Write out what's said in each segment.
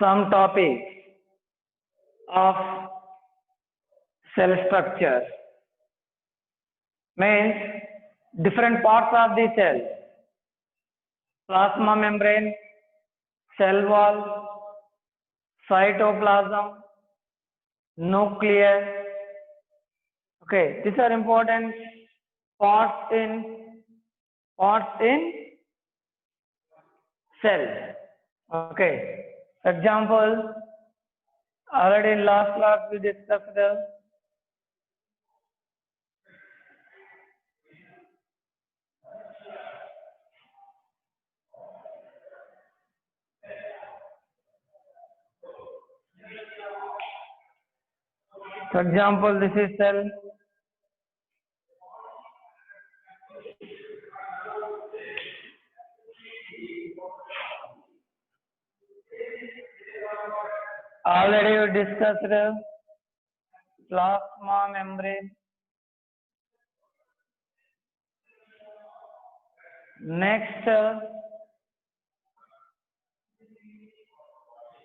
some topics of cell structure. Means different parts of the cell: plasma membrane, cell wall, cytoplasm, nucleus. Okay, these are important parts in cell. Okay, example, already in last class we discussed for example, this is cell. Already we discussed plasma membrane. Next,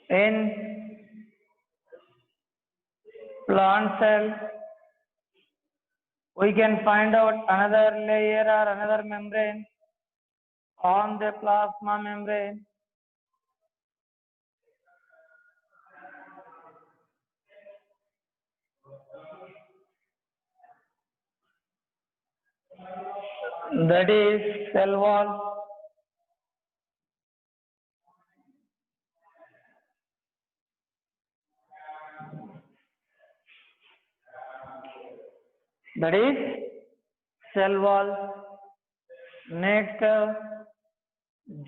in plant cell, we can find out another layer or another membrane on the plasma membrane. That is cell wall. That is cell wall. Next,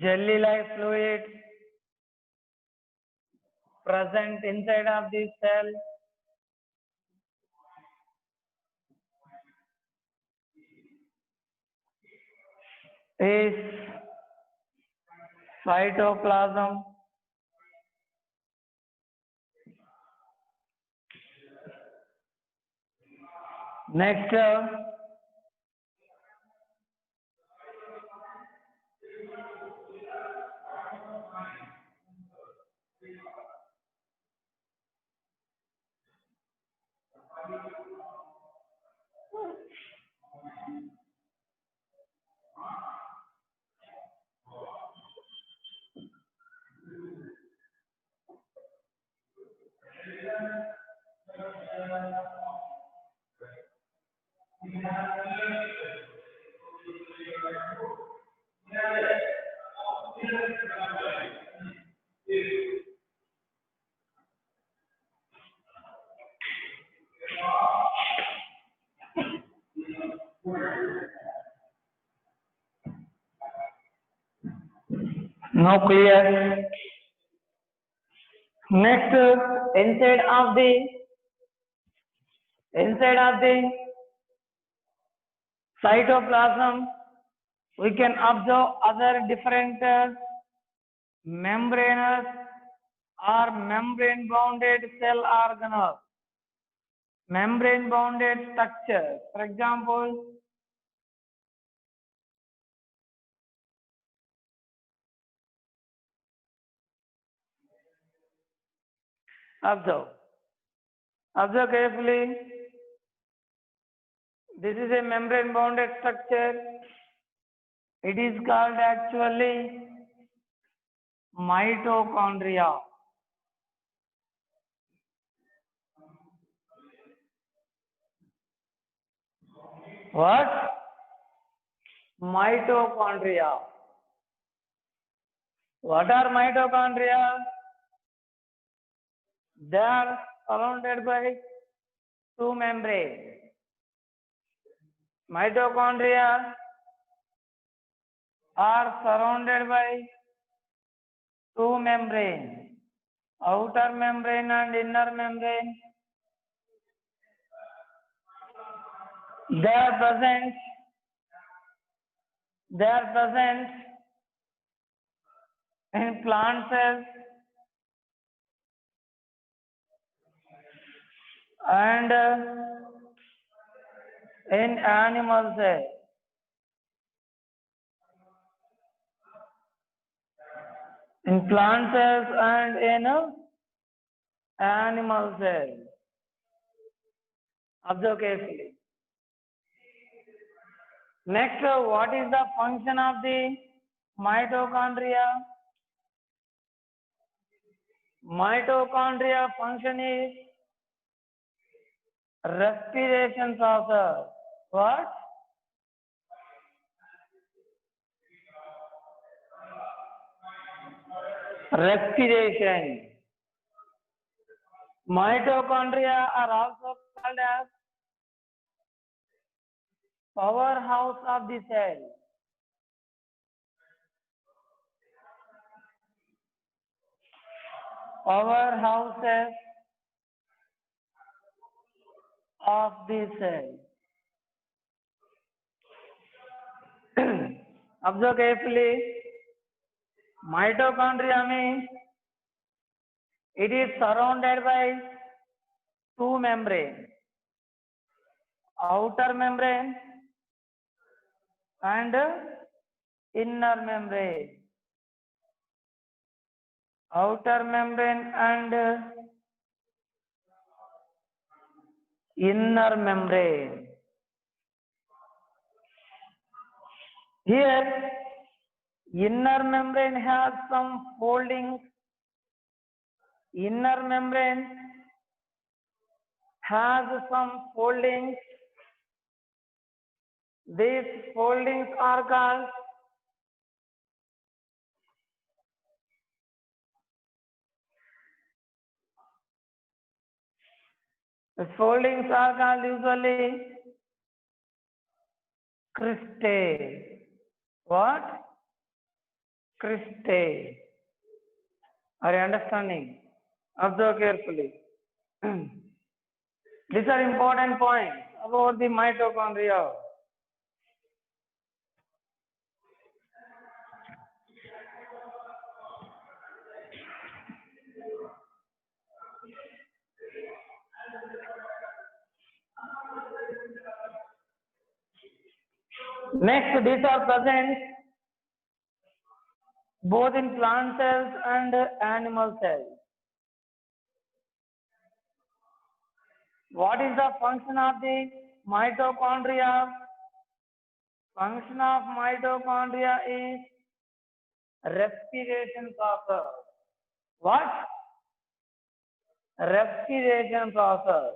jelly-like fluid present inside of the cell. Is cytoplasm. Next, nucleus. Next, inside of the cytoplasm, we can observe other different membranous or membrane bounded cell organelles, membrane bounded structure. For example, observe carefully. This is a membrane bounded structure. It is called actually mitochondria. What? Mitochondria. What are mitochondria? They are surrounded by two membranes. Mitochondria are surrounded by two membranes, outer membrane and inner membrane. They are present in plant cells and in animal cells. In plant cells and in animal cell. Observe carefully. Next, what is the function of the mitochondria? Mitochondria function is respiration process. What? Respiration. Mitochondria are also called as powerhouse of the cell. Powerhouses of the cell. Observe carefully. Mitochondria means it is surrounded by two membranes, outer membrane and inner membrane. Outer membrane and inner membrane. Here, inner membrane has some foldings. Inner membrane has some foldings. These foldings are called usually cristae. What? Cristae. Are you understanding? Observe carefully. These are important points about the mitochondria. Next, these are present both in plant cells and animal cells. What is the function of the mitochondria? Function of mitochondria is respiration process. What? Respiration process.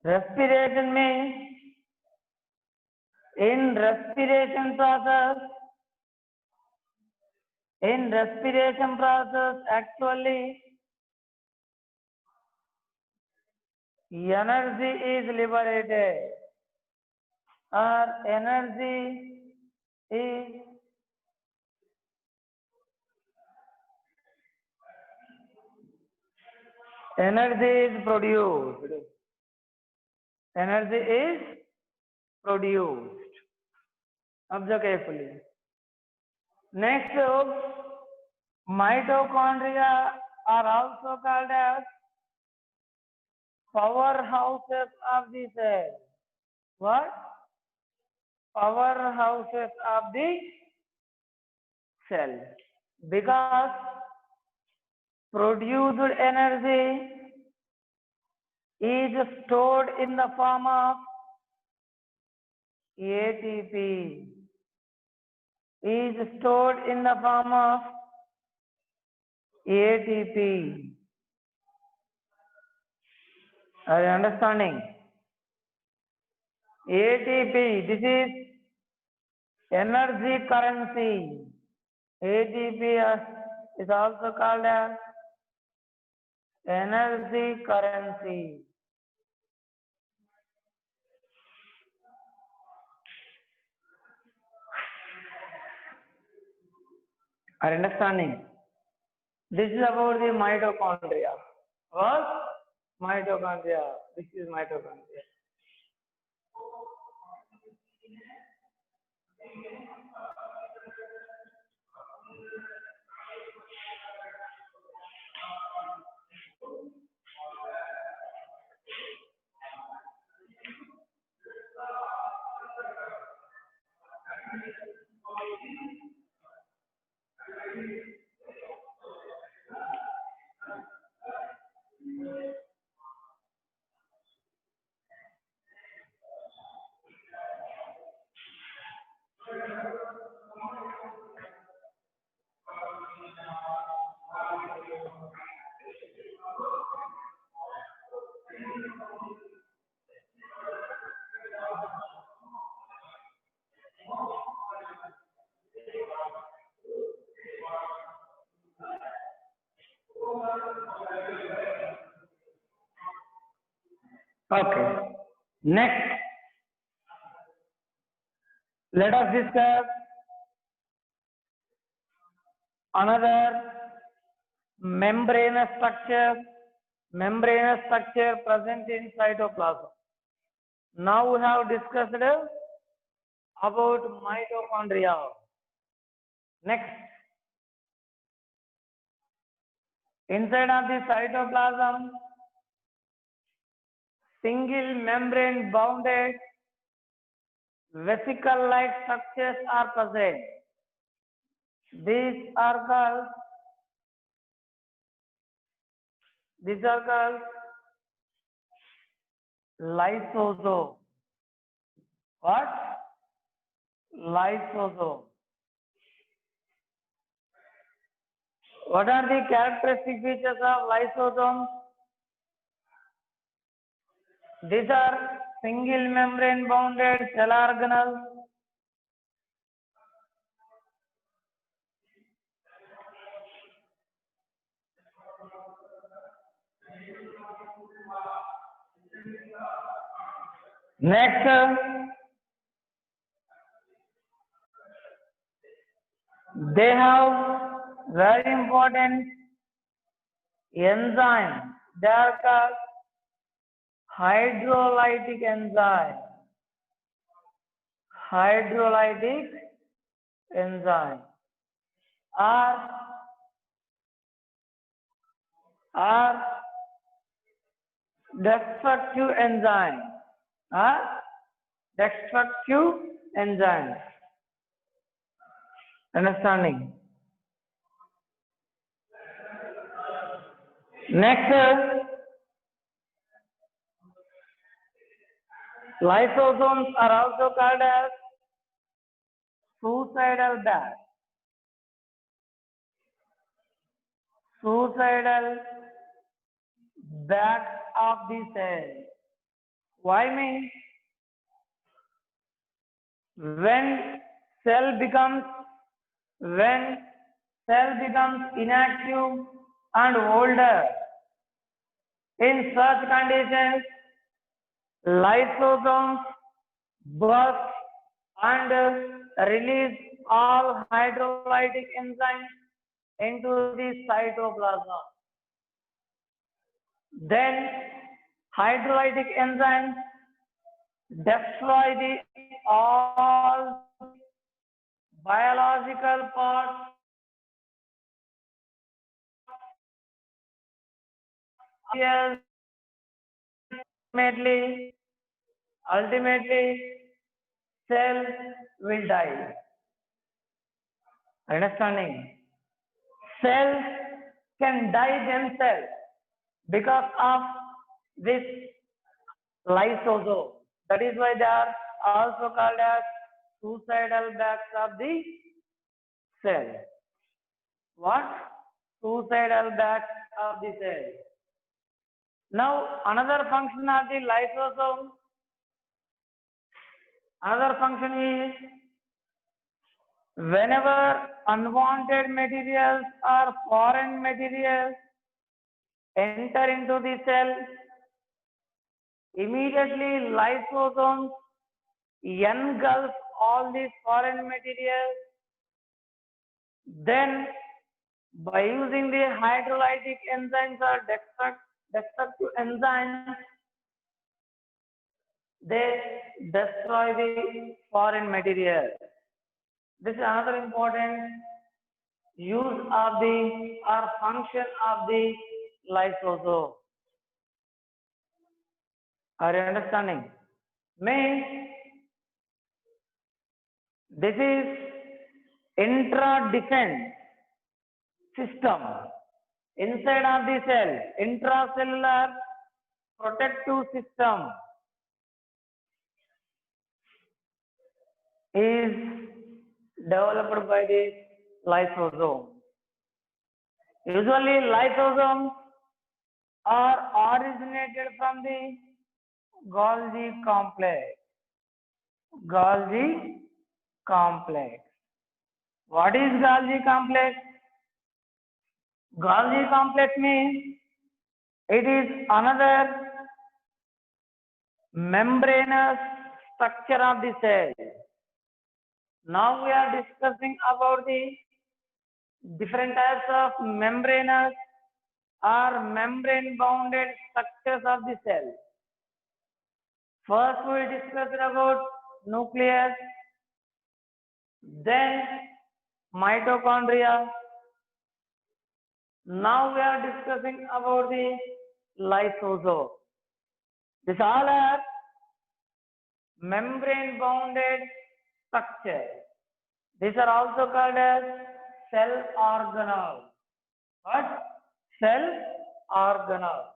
Respiration means in respiration process actually energy is liberated or energy is produced. Energy is produced. Observe carefully. Next, mitochondria are also called as powerhouses of the cell. What? Powerhouses of the cell. Because produced energy is stored in the form of ATP. Is stored in the form of ATP. Are you understanding? ATP, this is energy currency. ATP is also called as energy currency. Are you understanding? This is about the mitochondria. What? Mitochondria. This is mitochondria. Okay. Next, let us discuss another membranous structure present in cytoplasm. Now we have discussed about mitochondria. Next, inside of the cytoplasm, single membrane bounded vesicle-like structures are present. These are called lysosome. What? Lysosome. What are the characteristic features of lysosome? These are single membrane bounded cell organelles. Next, they have very important enzyme. They are called hydrolytic enzyme. Hydrolytic enzyme are destructive enzyme. Destructive enzyme. Understanding? Next, lysosomes are also called as suicidal bags. Suicidal bags of the cell. Why means when cell becomes inactive and older, in such conditions, lysosomes burst and release all hydrolytic enzymes into the cytoplasm. Then hydrolytic enzymes destroy all biological parts ultimately cell will die. Understanding? Cells can die themselves because of this lysosome. That is why they are also called as suicidal bags of the cell. What? Suicidal bags of the cell. Now, another function of the lysosome, another function is whenever unwanted materials or foreign materials enter into the cell, immediately lysosomes engulf all these foreign materials. Then, by using the hydrolytic enzymes or destructive enzymes, they destroy the foreign material. This is another important use of the or function of the lysosome. Are you understanding? Means this is intra-defense system inside of the cell, intracellular protective system is developed by the lysosome. Usually lysosomes are originated from the Golgi complex. Golgi complex. What is Golgi complex? Golgi complex means it is another membranous structure of the cell. Now we are discussing about the different types of membranous or membrane bounded structures of the cell. First we discussed about nucleus, then mitochondria. Now we are discussing about the lysosome. These all are membrane bounded structure. These are also called as cell organelles. What? Cell organelles.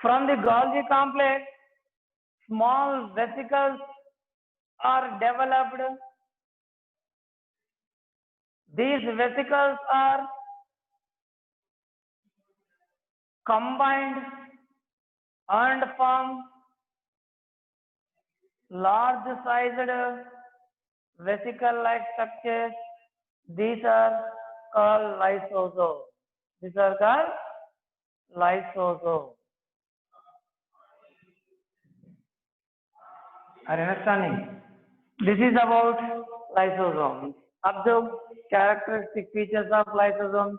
From the Golgi complex, small vesicles are developed. These vesicles are combined and form large sized vesicle like structures. These are called lysosomes. These are called lysosomes. Are you understanding? This is about lysosomes. Observe characteristic features of lysosomes.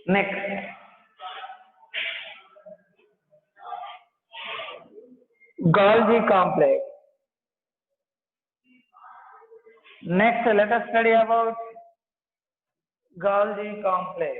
Next, Golgi complex. Next, let us study about Golgi complex.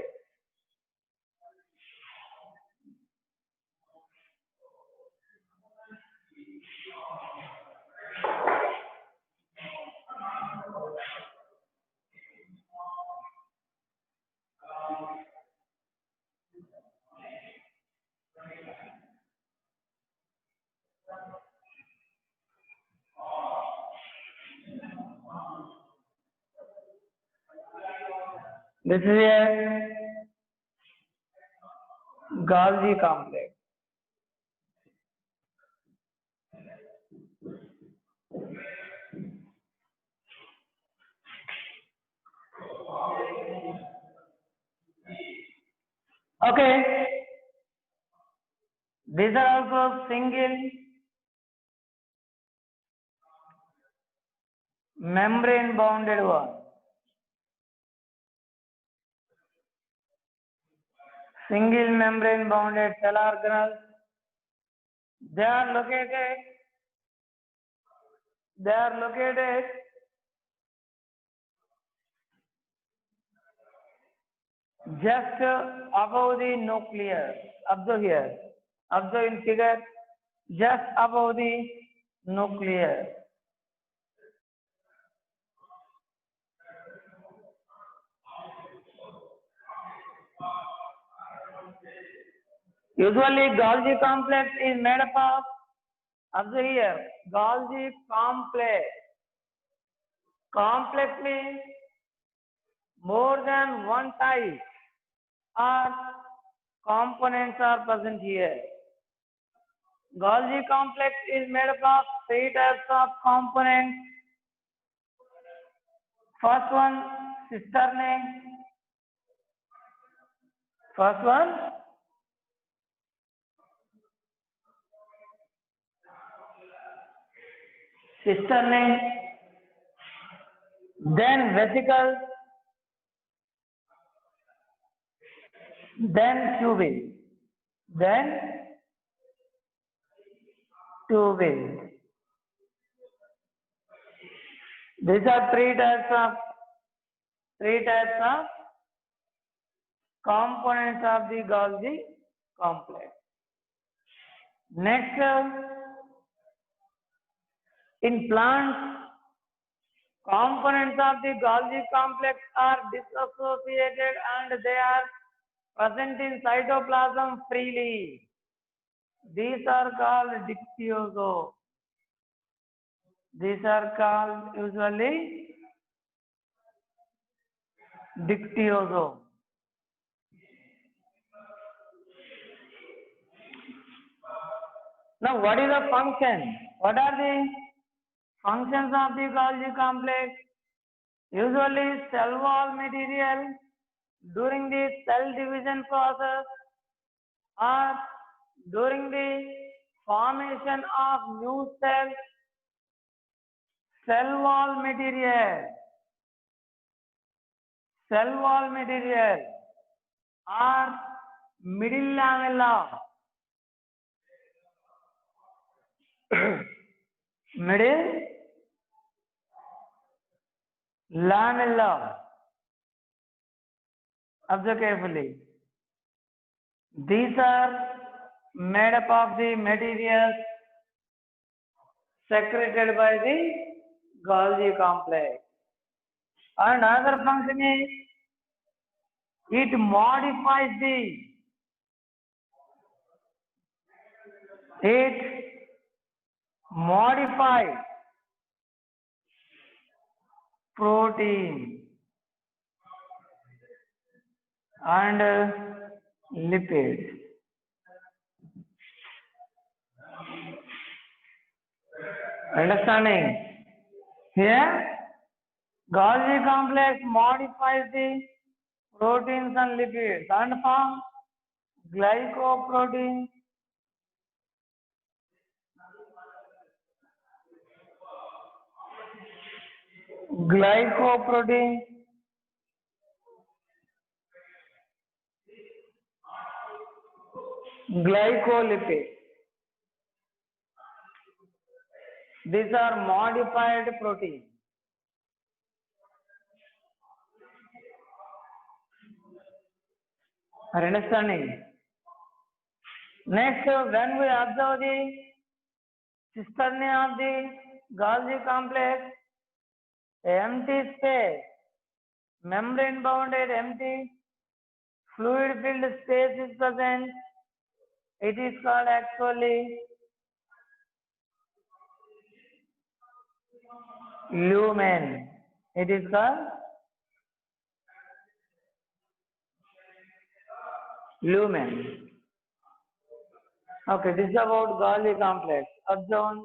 This is a Golgi complex. Okay, these are also single membrane bounded ones. Single membrane bounded cell organelles. They are located just above the nucleus. Observe here. Observe in figure. Just above the nucleus. Usually, Golgi complex is made up of. Observe here. Golgi complex. Complex means more than one type or components are present here. Golgi complex is made up of 3 types of components. First one, cisternae. First one, cisternae. Then vesicles. Then tubule. Then tubule. These are 3 types of components of the Golgi complex. Next, in plants, components of the Golgi complex are dissociated and they are present in cytoplasm freely. These are called dictyozo. These are called usually dictyozo. Now, what is the function? What are the functions of the Golgi complex? Usually, cell wall material during the cell division process or during the formation of new cells, cell wall material or middle lamella middle lamella. Observe carefully. These are made up of the materials secreted by the Golgi complex. And another function is it modifies protein and lipids. Understanding? Here, Golgi complex modifies the proteins and lipids and form glycoprotein, glycolipid. These are modified proteins. Are understanding? Next, when we observe the cisternae of the Golgi complex, empty space, membrane bounded empty fluid filled space is present. It is called actually lumen. It is called lumen. Okay, this is about Golgi complex. Observe.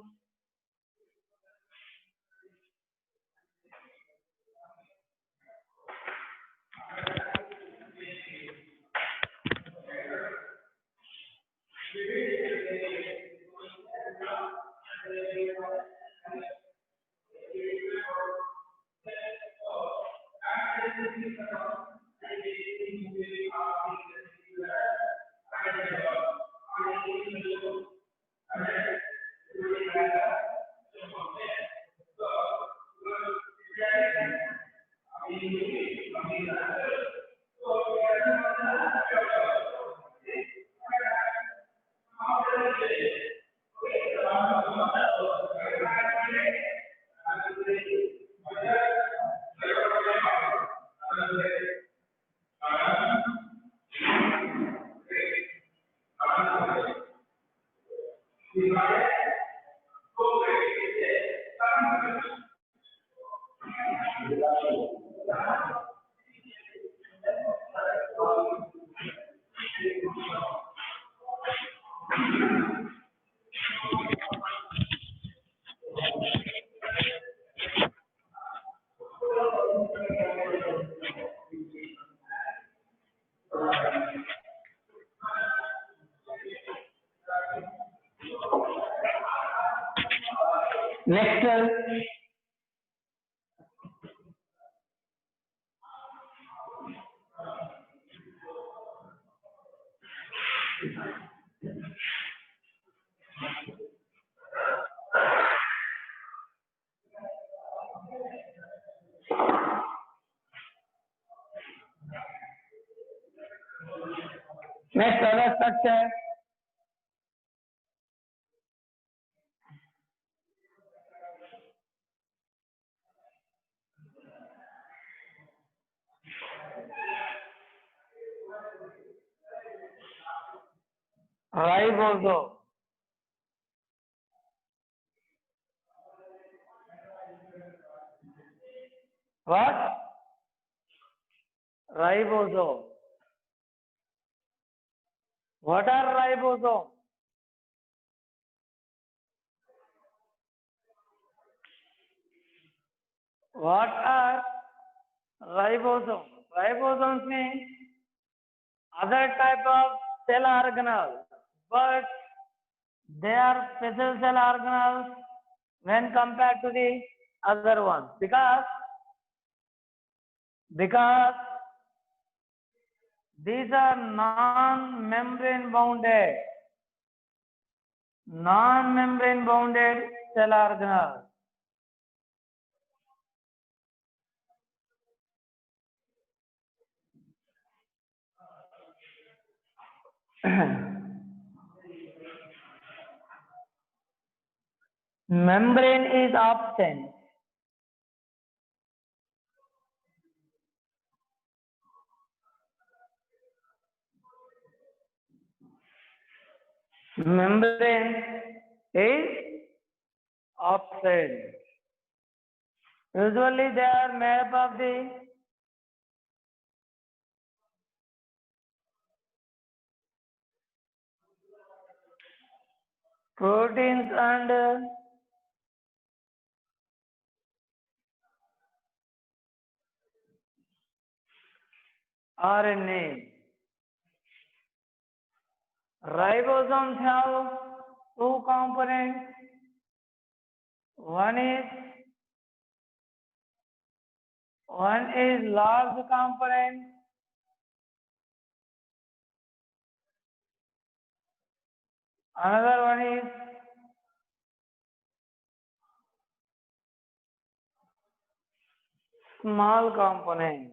Next, other structure. Riboso. What? Ribosome. What are ribosomes? What are ribosomes? Ribosomes mean other type of cell organelles, but they are special cell organelles when compared to the other ones because these are non-membrane bounded cell organelles. Membrane is absent. Membrane is absent. Usually they are made up of the proteins and RNA. Ribosomes have two components. One is large component. Another one is small component.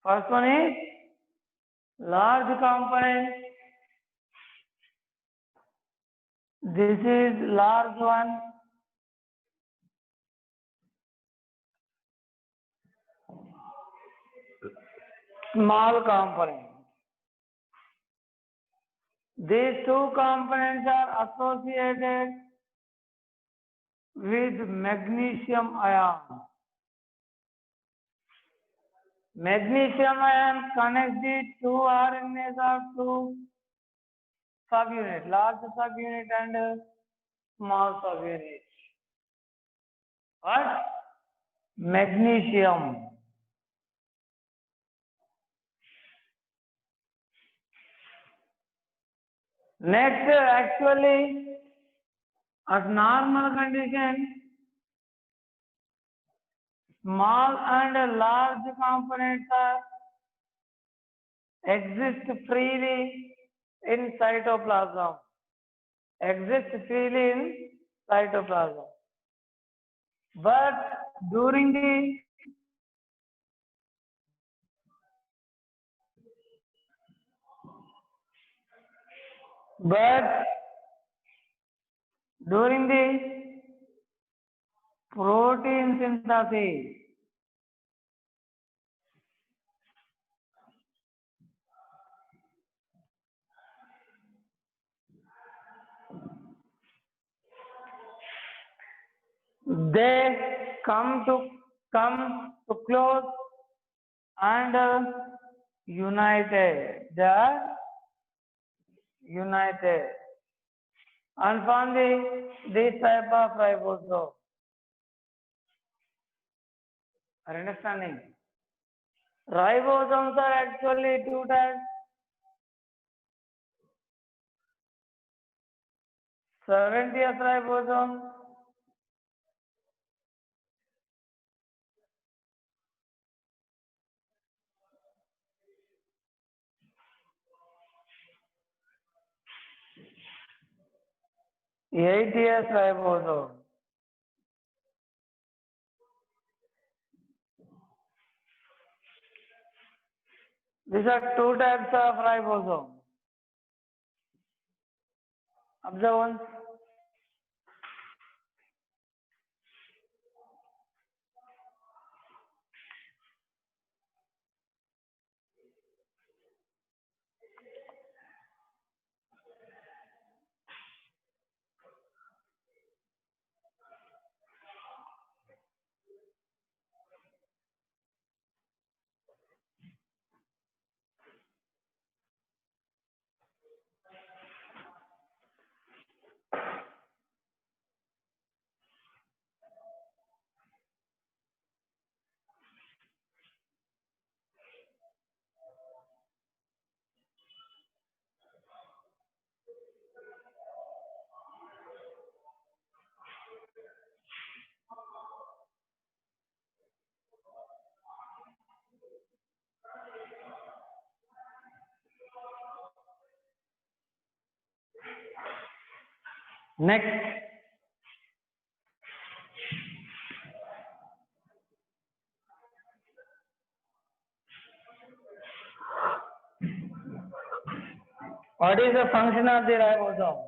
First one is large component. This is large one. Small component. These two components are associated with magnesium ion. Magnesium ion connects the two RNAs of two subunit, large subunit and small subunit. What? Magnesium. Next, actually, at normal condition, small and large components exist freely in cytoplasm. But during the protein synthesis, they come to close and united. They are united and form this type of ribosome. Are you understanding? Ribosomes are actually two types. 70th ribosome ATS ribosome. These are two types of ribosome. Observe once. Next, what is the function of the ribosome?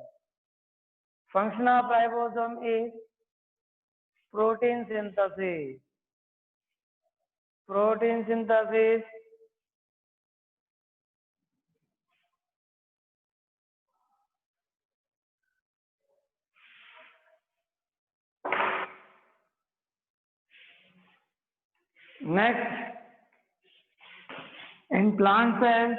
Function of ribosome is protein synthesis. Protein synthesis. Next, in plant cells,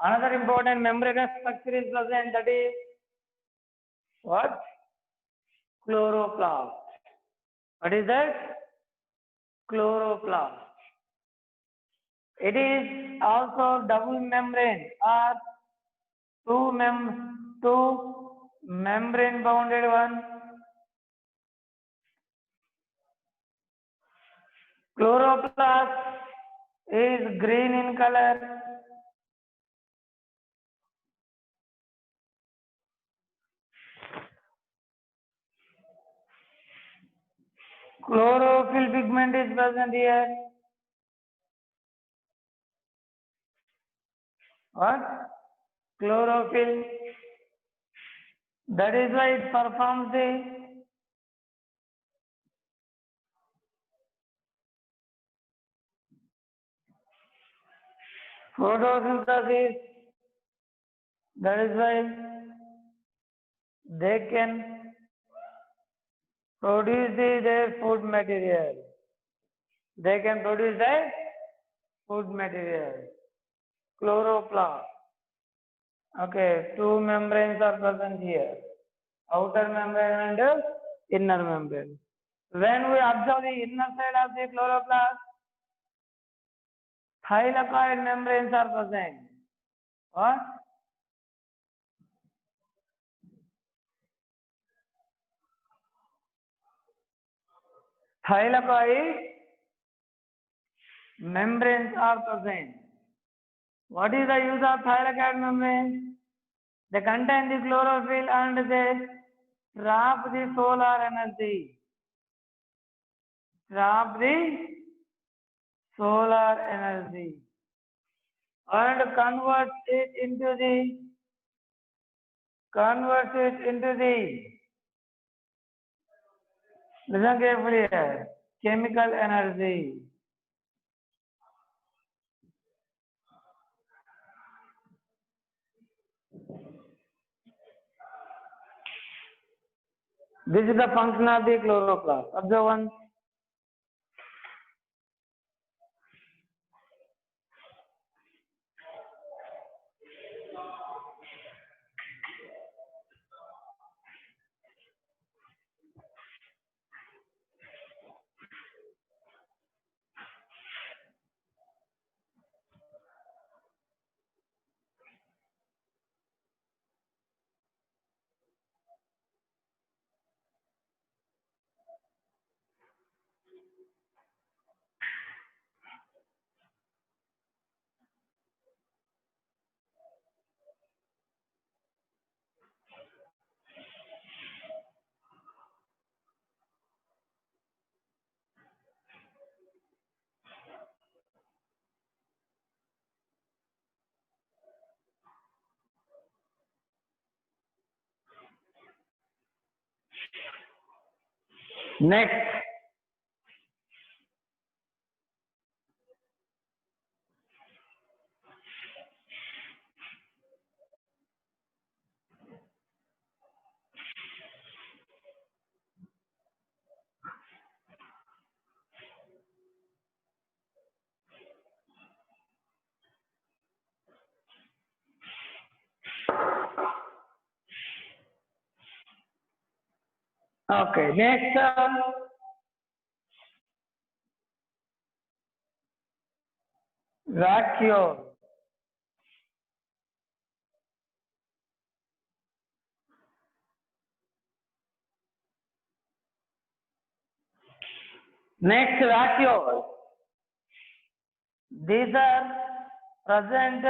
another important membranous structure is present, that is what? Chloroplast. What is that? Chloroplast. It is also double membrane or two membrane bounded one. Chloroplast is green in color. Chlorophyll pigment is present here. What? Chlorophyll. That is why it performs the photosynthesis. That is why they can produce their food material. They can produce their food material. Chloroplast. Okay, two membranes are present here. Outer membrane and inner membrane. When we observe the inner side of the chloroplast, thylakoid membranes are present. What? Thylakoid membranes are present. What is the use of thylakoid membranes? They contain the chlorophyll and they trap the solar energy. Trap the solar energy and convert it into the listen carefully here, chemical energy. This is the function of the chloroplast. Observe one. Next, okay, next vacuole. Next, vacuole. These are present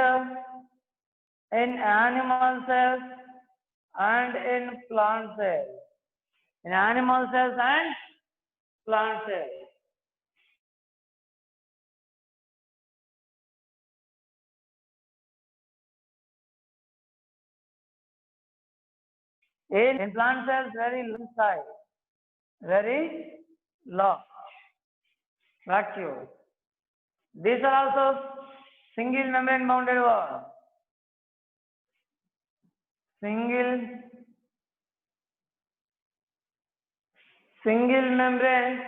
in animal cells and in plant cells. In animal cells and plant cells. In plant cells, very low size, very large vacuole. These are also single membrane bounded walls. Single membrane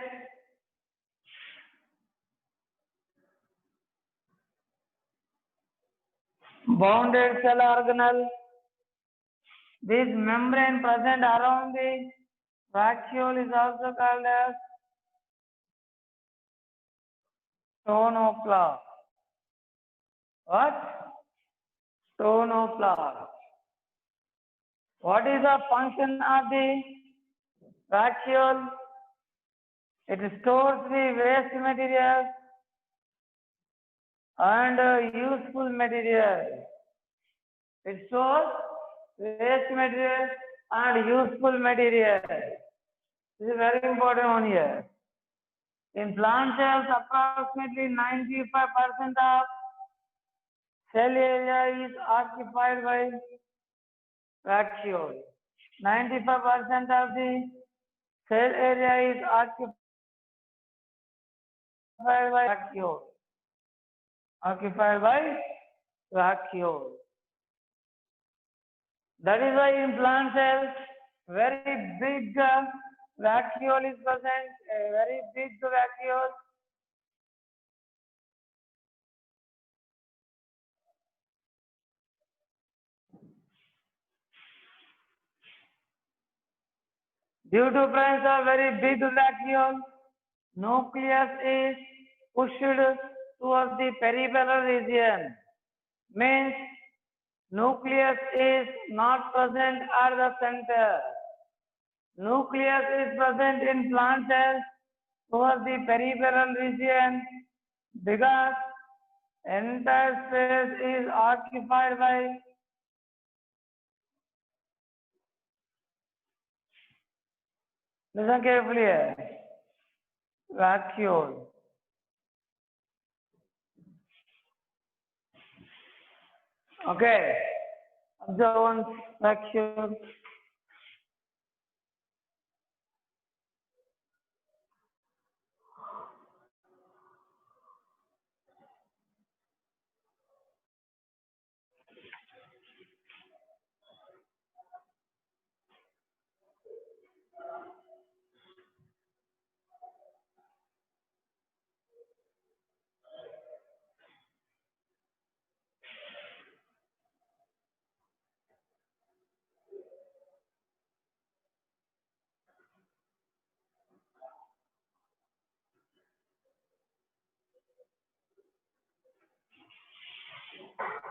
bounded cell organelle. This membrane present around the vacuole is also called as tonoplast. What? Tonoplast. What is the function of the vacuole? It stores the waste material and useful material. It stores waste material and useful material. This is very important one here. In plant cells, approximately 95% of cell area is occupied by vacuole. 95% of the cell area is occupied by vacuole. Occupied by vacuole. That is why in plant cells, very big vacuole is present, a very big vacuole. Due to presence of very big vacuole, nucleus is pushed towards the peripheral region. Means nucleus is not present at the center. Nucleus is present in plant cells towards the peripheral region because entire space is occupied by listen carefully here. Vacuole. Okay. Observe one vacuole.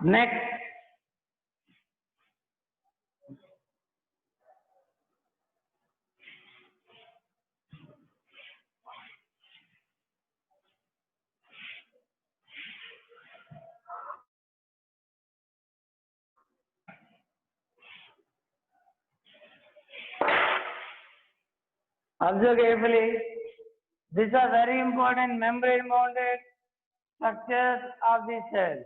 Next. Observe carefully. These are very important membrane bounded structures of the cell.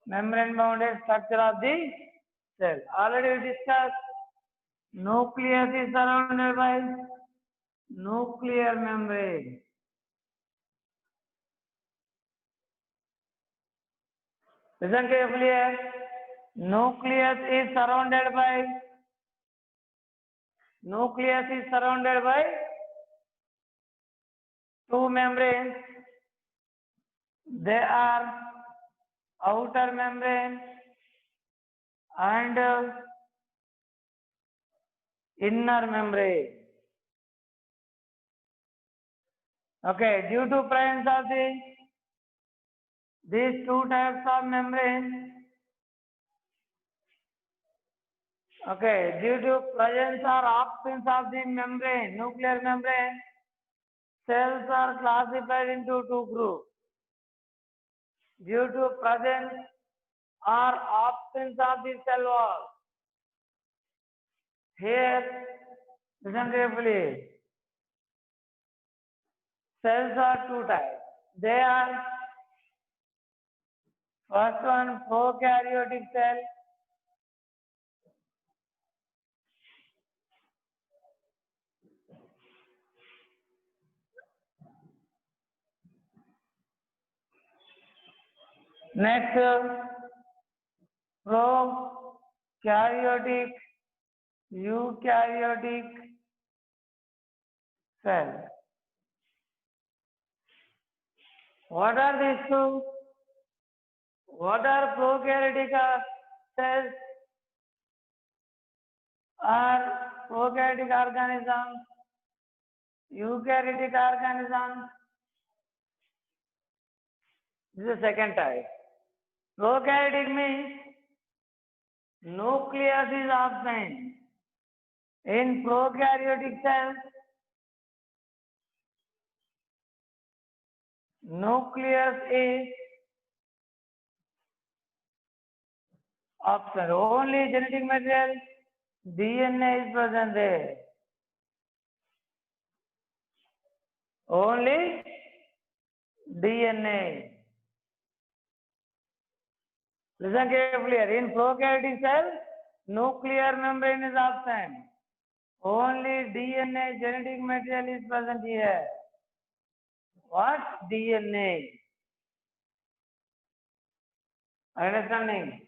Membrane bounded structure of the cell. Already we discussed nucleus is surrounded by nuclear membrane. Listen carefully here. Nucleus is surrounded by two membranes. They are outer membrane and inner membrane. Okay, due to presence of the these two types of membrane. Okay, due to presence or absence of the membrane, nuclear membrane, cells are classified into two groups. Due to presence or absence of the cell wall. Here, listen carefully. Cells are two types. They are, first one, prokaryotic cell. Next, prokaryotic, eukaryotic cell. What are these two? What are prokaryotic cells? Are prokaryotic organisms, eukaryotic organisms? This is the second type. Prokaryotic means nucleus is absent. In prokaryotic cells, nucleus is absent. Only genetic material, DNA is present there. Only DNA. Listen carefully. In prokaryotic cell, nuclear membrane is absent. Only DNA, genetic material is present here. What? DNA. Understanding?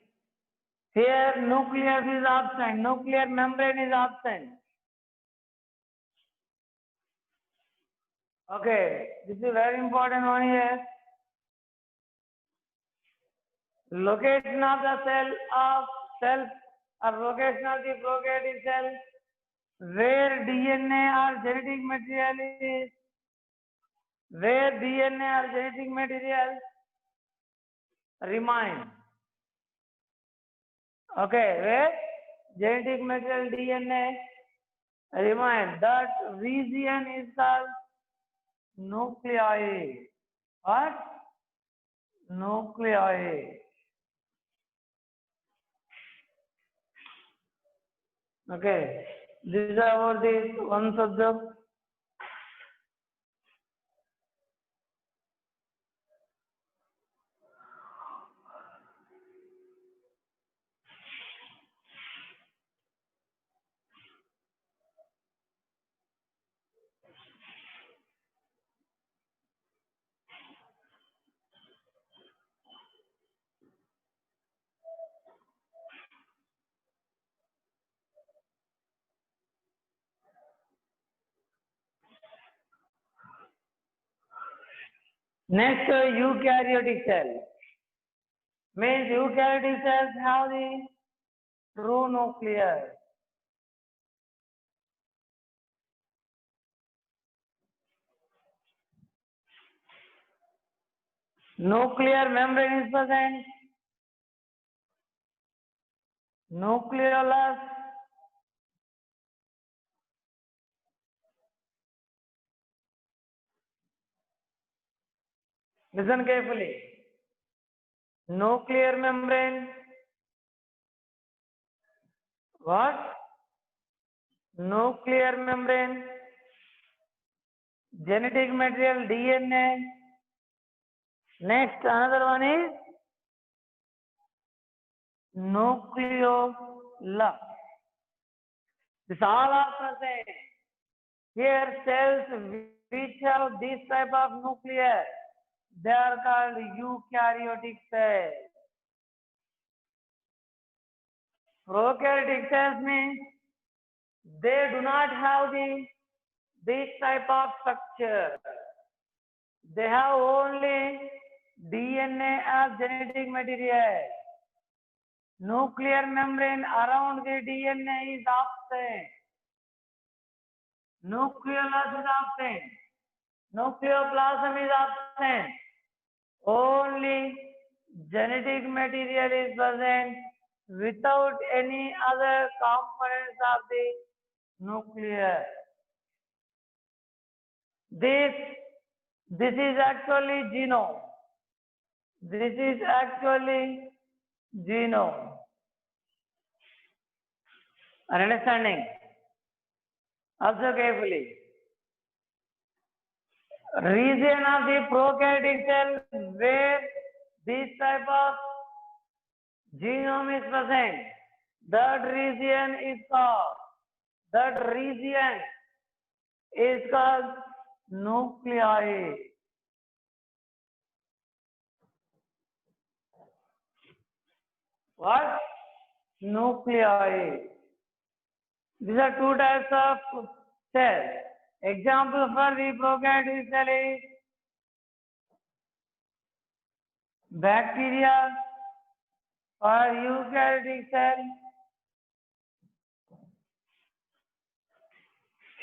Here, nucleus is absent. Nuclear membrane is absent. Okay, this is very important one here. Location of the cell or location of the prokaryotic cell where DNA or genetic material is, where DNA or genetic material remain. Okay, where genetic material DNA remain. That region is called nuclei. What? Nuclei. Okay, this is about this one subject. Next, eukaryotic cell. Means eukaryotic cells have the true nucleus. Nuclear membrane is present. Nucleolus. Listen carefully. Nuclear membrane. What? Nuclear membrane. Genetic material DNA. Next, another one is nucleolus. This all are present. Here cells which have this type of nucleus, they are called eukaryotic cells. Prokaryotic cells means they do not have this type of structure. They have only DNA as genetic material. Nuclear membrane around the DNA is absent. Nucleolus is absent. Nucleoplasm is absent. Only genetic material is present without any other components of the nucleus. This is actually genome. This is actually genome. Are you understanding? Observe carefully. Region of the prokaryotic cell where this type of genome is present, that region is called nuclei. What? Nuclei. These are two types of cells. Example for the prokaryotic cell is bacteria. For eukaryotic cell,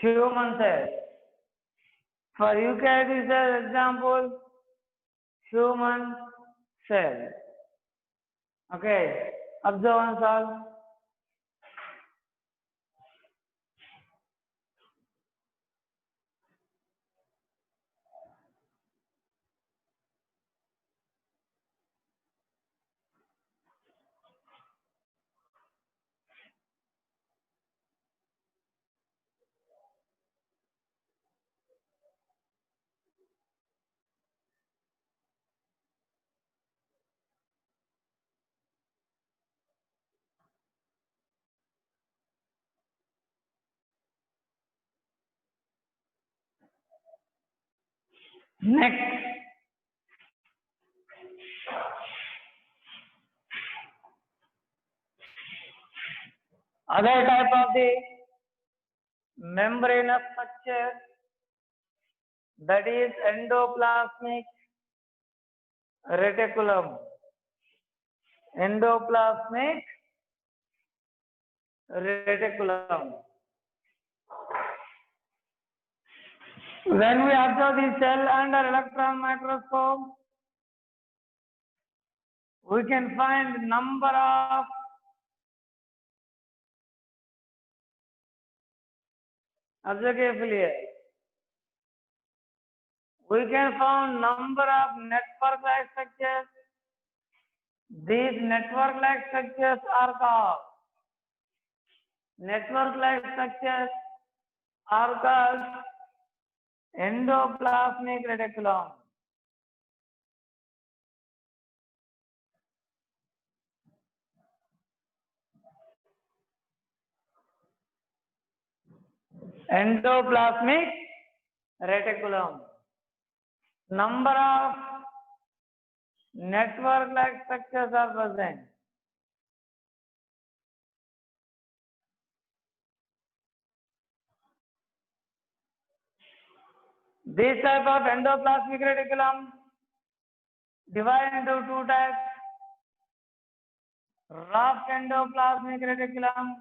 human cell. For eukaryotic cell, example, human cell. Okay, observe and solve. Next, other type of the membranous structure, that is endoplasmic reticulum. Endoplasmic reticulum. When we observe the cell under electron microscope, we can find number of observe carefully here. We can find number of network-like structures. These network-like structures are called endoplasmic reticulum. Endoplasmic reticulum. Number of network-like structures are present. This type of endoplasmic reticulum divided into two types: rough endoplasmic reticulum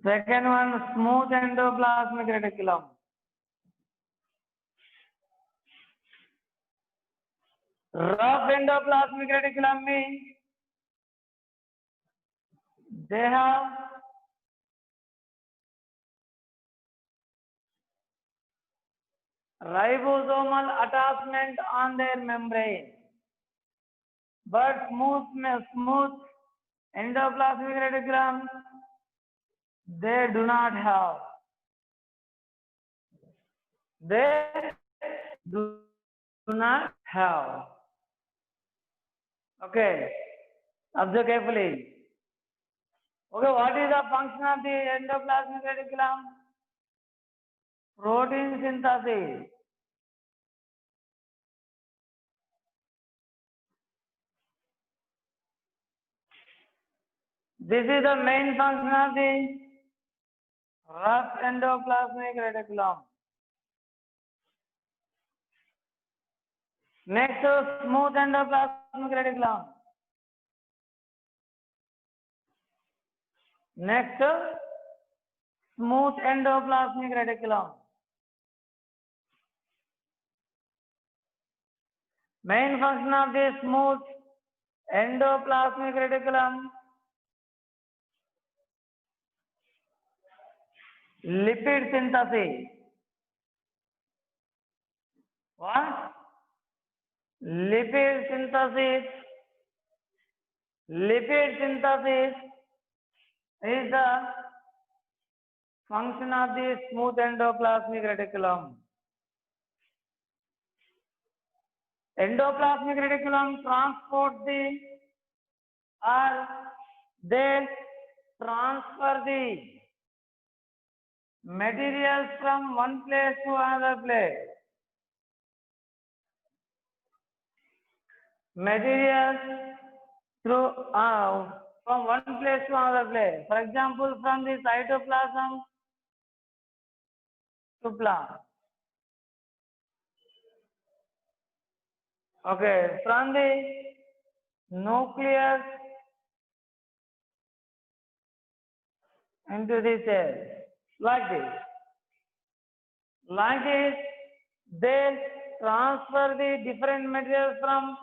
second one, smooth endoplasmic reticulum. Rough endoplasmic reticulum means they have ribosomal attachment on their membrane, but smooth endoplasmic reticulum they do not have. They do not have. Okay, observe carefully. Okay, what is the function of the endoplasmic reticulum? Protein synthesis. This is the main function of the rough endoplasmic reticulum. Next, smooth endoplasmic reticulum. Next, smooth endoplasmic reticulum. Main function of the smooth endoplasmic reticulum, lipid synthesis. What? Lipid synthesis. Lipid synthesis is the function of the smooth endoplasmic reticulum. Endoplasmic reticulum transports the or they transfer the materials from one place to another place. Materials through from one place to another place. For example, from the cytoplasm to plant. Okay, from the nucleus into the cell, like this. Like this, they transfer the different materials from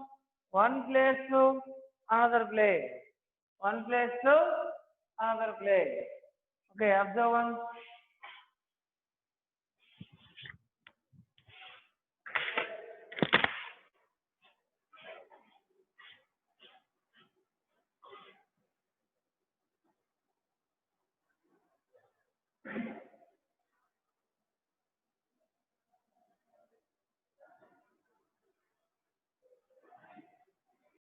one place to another place. One place to another place. Okay, observe one.